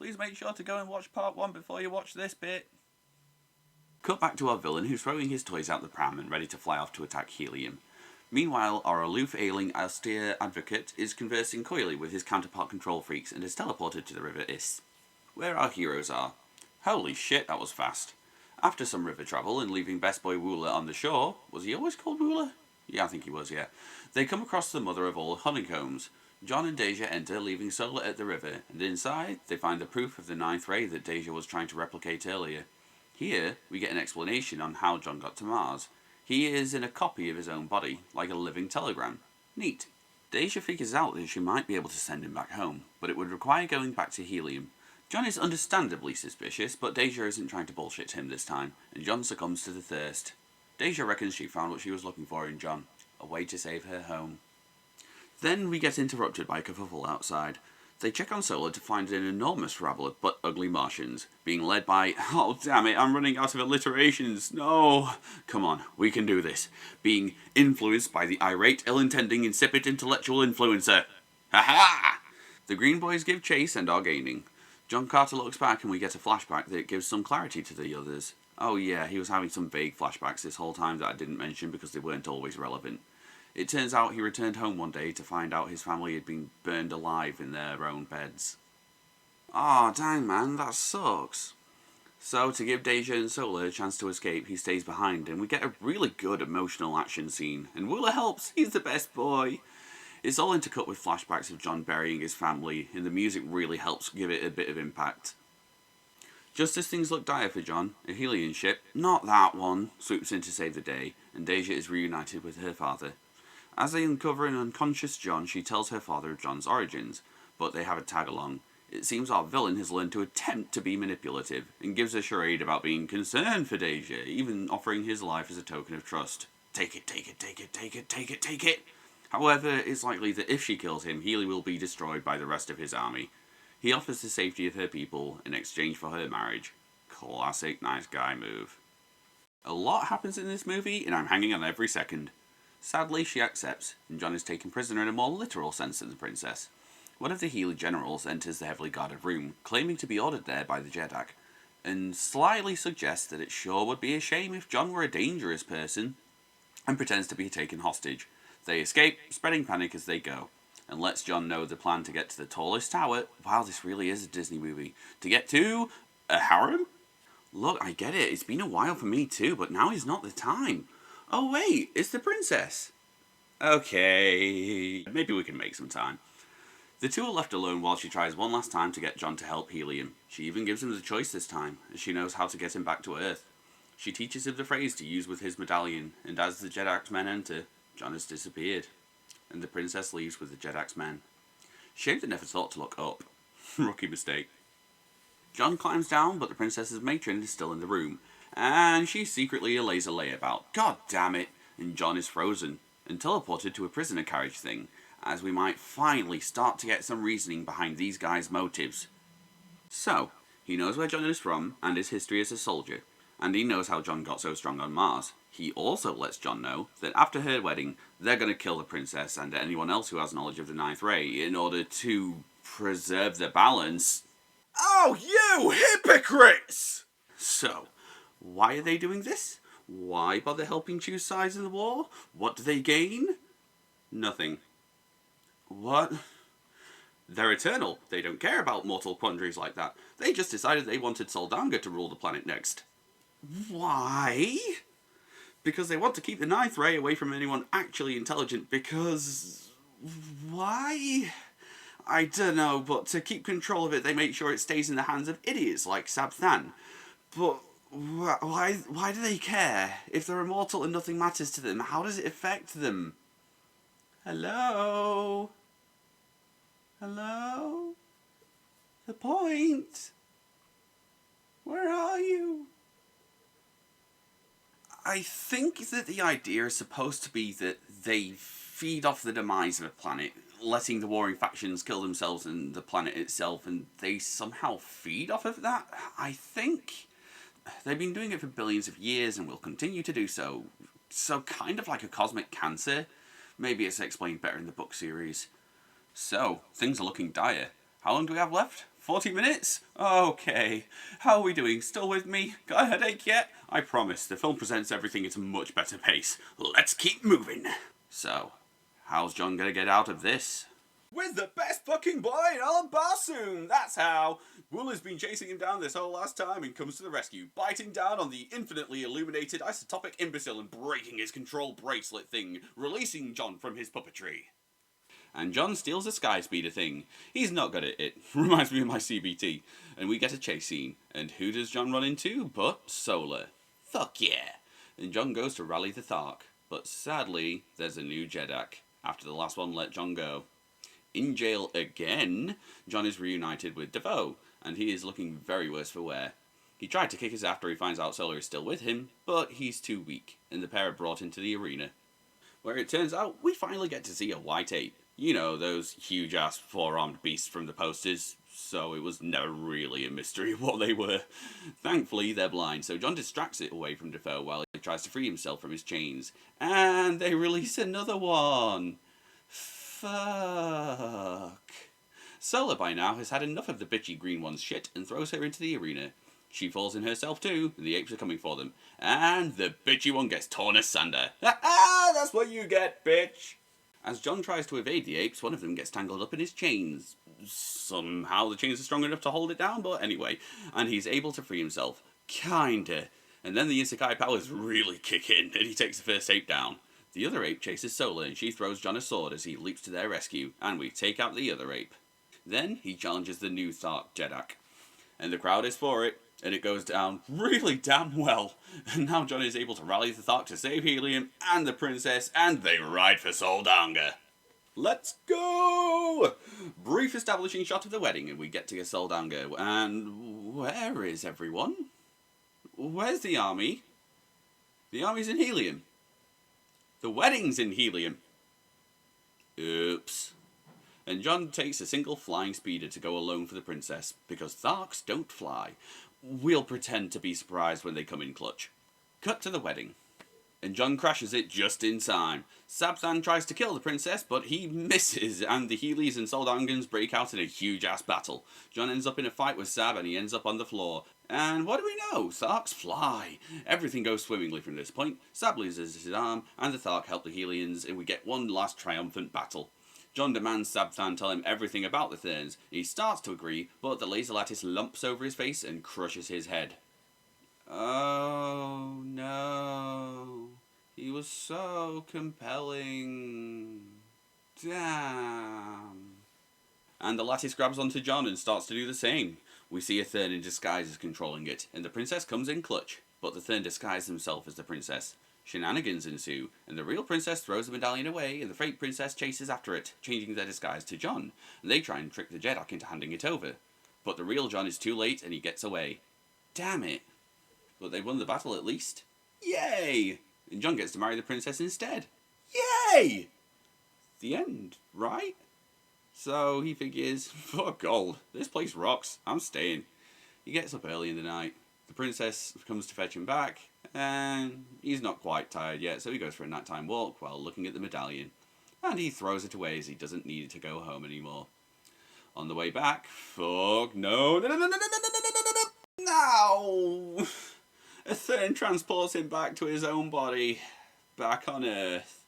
please make sure to go and watch part 1 before you watch this bit. Cut back to our villain, who's throwing his toys out the pram and ready to fly off to attack Helium. Meanwhile, our aloof, ailing, austere advocate is conversing coyly with his counterpart control freaks and is teleported to the River Is, where our heroes are. Holy shit, that was fast. After some river travel and leaving best boy Wooler on the shore, was he always called Wooler? Yeah, I think he was, yeah. They come across the mother of all honeycombs. John and Deja enter, leaving Solar at the river, and inside, they find the proof of the 9th ray that Deja was trying to replicate earlier. Here, we get an explanation on how John got to Mars. He is in a copy of his own body, like a living telegram. Neat. Deja figures out that she might be able to send him back home, but it would require going back to Helium. John is understandably suspicious, but Deja isn't trying to bullshit him this time, and John succumbs to the thirst. Deja reckons she found what she was looking for in John, a way to save her home. Then we get interrupted by a kerfuffle outside. They check on Solar to find an enormous rabble of butt-ugly Martians, being led by, oh damn it, I'm running out of alliterations, no! Come on, we can do this. Being influenced by the irate, ill-intending, insipid intellectual influencer. Ha-ha! The Green Boys give chase and are gaining. John Carter looks back and we get a flashback that gives some clarity to the others. Oh yeah, he was having some vague flashbacks this whole time that I didn't mention because they weren't always relevant. It turns out he returned home one day to find out his family had been burned alive in their own beds. Aw, oh, dang man, that sucks. So, to give Deja and Solar a chance to escape, he stays behind, and we get a really good emotional action scene. And Wooler helps, he's the best boy. It's all intercut with flashbacks of John burying his family, and the music really helps give it a bit of impact. Just as things look dire for John, a Helium ship, not that one, swoops in to save the day, and Deja is reunited with her father. As they uncover an unconscious John, she tells her father of John's origins, but they have a tag-along. It seems our villain has learned to attempt to be manipulative, and gives a charade about being concerned for Deja, even offering his life as a token of trust. Take it, take it, take it, take it, take it, take it! However, it's likely that if she kills him, Healy will be destroyed by the rest of his army. He offers the safety of her people in exchange for her marriage. Classic nice guy move. A lot happens in this movie, and I'm hanging on every second. Sadly, she accepts, and John is taken prisoner in a more literal sense than the princess. One of the Healy generals enters the heavily guarded room, claiming to be ordered there by the Jeddak, and slyly suggests that it sure would be a shame if John were a dangerous person, and pretends to be taken hostage. They escape, spreading panic as they go, and lets John know the plan to get to the tallest tower. Wow, this really is a Disney movie. To get to a harem? Look, I get it, it's been a while for me too, but now is not the time. Oh wait, it's the princess. Okay, maybe we can make some time. The two are left alone while she tries one last time to get John to help Helium. She even gives him the choice this time, as she knows how to get him back to Earth. She teaches him the phrase to use with his medallion, and as the Jeddak's men enter, John has disappeared, and the princess leaves with the Jeddak's men. Shame they never thought to look up. Rookie mistake. John climbs down, but the princess's matron is still in the room, and she secretly lays a layabout. God damn it! And John is frozen, and teleported to a prisoner carriage thing, as we might finally start to get some reasoning behind these guys' motives. So, he knows where John is from, and his history as a soldier, and he knows how John got so strong on Mars. He also lets John know that after her wedding, they're going to kill the princess and anyone else who has knowledge of the 9th ray in order to preserve the balance. Oh, you hypocrites! So, why are they doing this? Why bother helping choose sides in the war? What do they gain? Nothing. What? They're eternal. They don't care about mortal quandaries like that. They just decided they wanted Soldanga to rule the planet next. Why? Because they want to keep the 9th ray away from anyone actually intelligent, because... why? I don't know, but to keep control of it, they make sure it stays in the hands of idiots like Sabthan. But why do they care? If they're immortal and nothing matters to them, how does it affect them? Hello? Hello? The point? Where are you? I think that the idea is supposed to be that they feed off the demise of a planet, letting the warring factions kill themselves and the planet itself, and they somehow feed off of that, I think. They've been doing it for billions of years and will continue to do so. So kind of like a cosmic cancer. Maybe it's explained better in the book series. So, things are looking dire. How long do we have left? 40 minutes? Okay. How are we doing? Still with me? Got a headache yet? I promise, the film presents everything at a much better pace. Let's keep moving. So, how's John gonna get out of this? With the best fucking boy in all of Barsoom! That's how! Will has been chasing him down this whole last time and comes to the rescue, biting down on the infinitely illuminated isotopic imbecile and breaking his control bracelet thing, releasing John from his puppetry. And John steals a sky speeder thing. He's not good at it. Reminds me of my CBT. And we get a chase scene. And who does John run into but Solar? Fuck yeah! And John goes to rally the Thark. But sadly, there's a new Jeddak, after the last one let John go. In jail again, John is reunited with Defoe, and he is looking very worse for wear. He tried to kick us after he finds out Solar is still with him, but he's too weak, and the pair are brought into the arena. Where it turns out, we finally get to see a white ape. You know, those huge-ass four-armed beasts from the posters, so it was never really a mystery what they were. Thankfully, they're blind, so John distracts it away from Defoe while he tries to free himself from his chains. And they release another one! Fuck. Solar by now has had enough of the bitchy green one's shit and throws her into the arena. She falls in herself too, and the apes are coming for them. And the bitchy one gets torn asunder. Ha-ha! That's what you get, bitch! As John tries to evade the apes, one of them gets tangled up in his chains. Somehow the chains are strong enough to hold it down, but anyway. And he's able to free himself. Kinda. And then the Isekai powers really kick in, and he takes the first ape down. The other ape chases Solar, and she throws John a sword as he leaps to their rescue, and we take out the other ape. Then he challenges the new Thark Jeddak. And the crowd is for it, and it goes down really damn well. And now John is able to rally the Thark to save Helium and the princess, and they ride for Soldanga. Let's go! Brief establishing shot of the wedding, and we get to Soldanga. And where is everyone? Where's the army? The army's in Helium. The wedding's in Helium. Oops. And John takes a single flying speeder to go alone for the princess, because Tharks don't fly. We'll pretend to be surprised when they come in clutch. Cut to the wedding. And John crashes it just in time. Sabthan tries to kill the princess, but he misses, and the Heelys and Soldangans break out in a huge-ass battle. John ends up in a fight with Sab, and he ends up on the floor. And what do we know? Tharks fly. Everything goes swimmingly from this point. Sab loses his arm, and the Thark help the Helians, and we get one last triumphant battle. John demands Sabthan tell him everything about the Therns. He starts to agree, but the laser lattice lumps over his face and crushes his head. Oh no. He was so compelling. Damn. And the lattice grabs onto John and starts to do the same. We see a Thern in disguise is controlling it, and the princess comes in clutch, but the Thern disguises himself as the princess. Shenanigans ensue, and the real princess throws the medallion away, and the fake princess chases after it, changing their disguise to John, and they try and trick the Jeddak into handing it over. But the real John is too late, and he gets away. Damn it. But they won the battle at least. Yay! And John gets to marry the princess instead. Yay! The end, right? So he figures, fuck gold, this place rocks, I'm staying. He gets up early in the night. The princess comes to fetch him back, and he's not quite tired yet, so he goes for a nighttime walk while looking at the medallion. And he throws it away as he doesn't need it to go home anymore. On the way back, fuck, no. A Thern transports him back to his own body, back on Earth.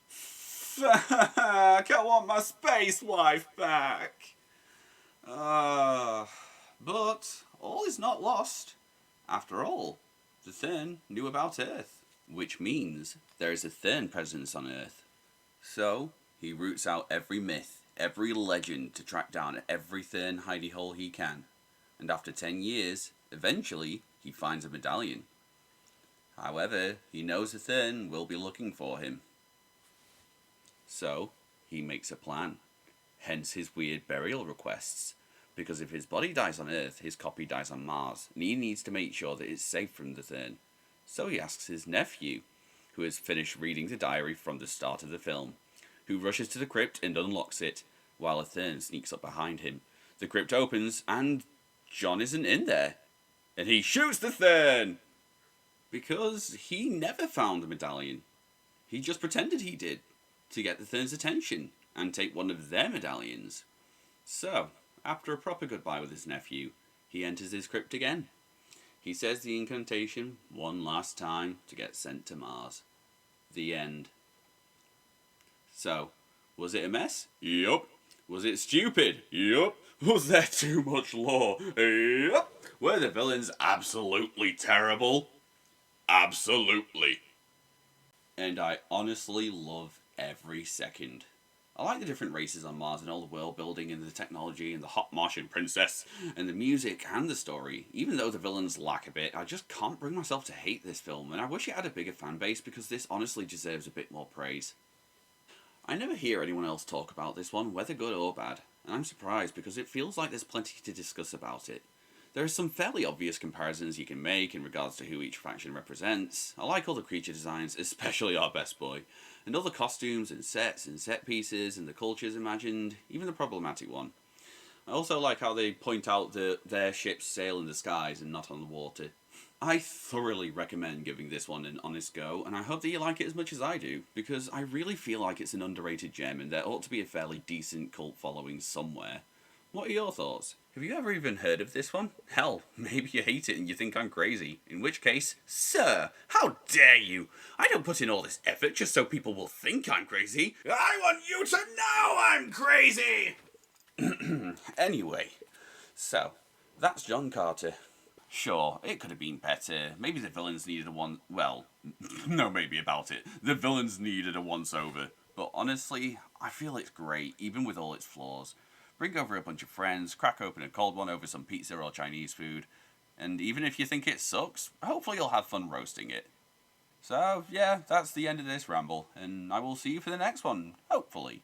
Fuck, I want my space wife back. But all is not lost. After all, the Thern knew about Earth, which means there is a Thern presence on Earth. So, he roots out every myth, every legend to track down every Thern hidey hole he can. And after 10 years, eventually, he finds a medallion. However, he knows the Thern will be looking for him. So, he makes a plan. Hence his weird burial requests. Because if his body dies on Earth, his copy dies on Mars, and he needs to make sure that it's safe from the Thern. So he asks his nephew, who has finished reading the diary from the start of the film, who rushes to the crypt and unlocks it, while a Thern sneaks up behind him. The crypt opens, and John isn't in there. And he shoots the Thern! Because he never found the medallion. He just pretended he did, to get the Thern's attention, and take one of their medallions. So, after a proper goodbye with his nephew, he enters his crypt again. He says the incantation one last time to get sent to Mars. The end. So, was it a mess? Yup. Was it stupid? Yup. Was there too much lore? Yup. Were the villains absolutely terrible? Absolutely. And I honestly love every second. I like the different races on Mars and all the world building and the technology and the hot Martian princess and the music and the story. Even though the villains lack a bit, I just can't bring myself to hate this film, and I wish it had a bigger fan base because this honestly deserves a bit more praise. I never hear anyone else talk about this one, whether good or bad, and I'm surprised because it feels like there's plenty to discuss about it. There are some fairly obvious comparisons you can make in regards to who each faction represents. I like all the creature designs, especially our best boy, and all the costumes and set pieces and the cultures imagined, even the problematic one. I also like how they point out that their ships sail in the skies and not on the water. I thoroughly recommend giving this one an honest go, and I hope that you like it as much as I do, because I really feel like it's an underrated gem and there ought to be a fairly decent cult following somewhere. What are your thoughts? Have you ever even heard of this one? Hell, maybe you hate it and you think I'm crazy. In which case, sir, how dare you? I don't put in all this effort just so people will think I'm crazy. I want you to know I'm crazy! Anyway, so, that's John Carter. Sure, it could have been better. Maybe the villains needed a one... Well, no maybe about it. The villains needed a once-over. But honestly, I feel it's great, even with all its flaws. Bring over a bunch of friends, crack open a cold one over some pizza or Chinese food, and even if you think it sucks, hopefully you'll have fun roasting it. So, yeah, that's the end of this ramble, and I will see you for the next one, hopefully.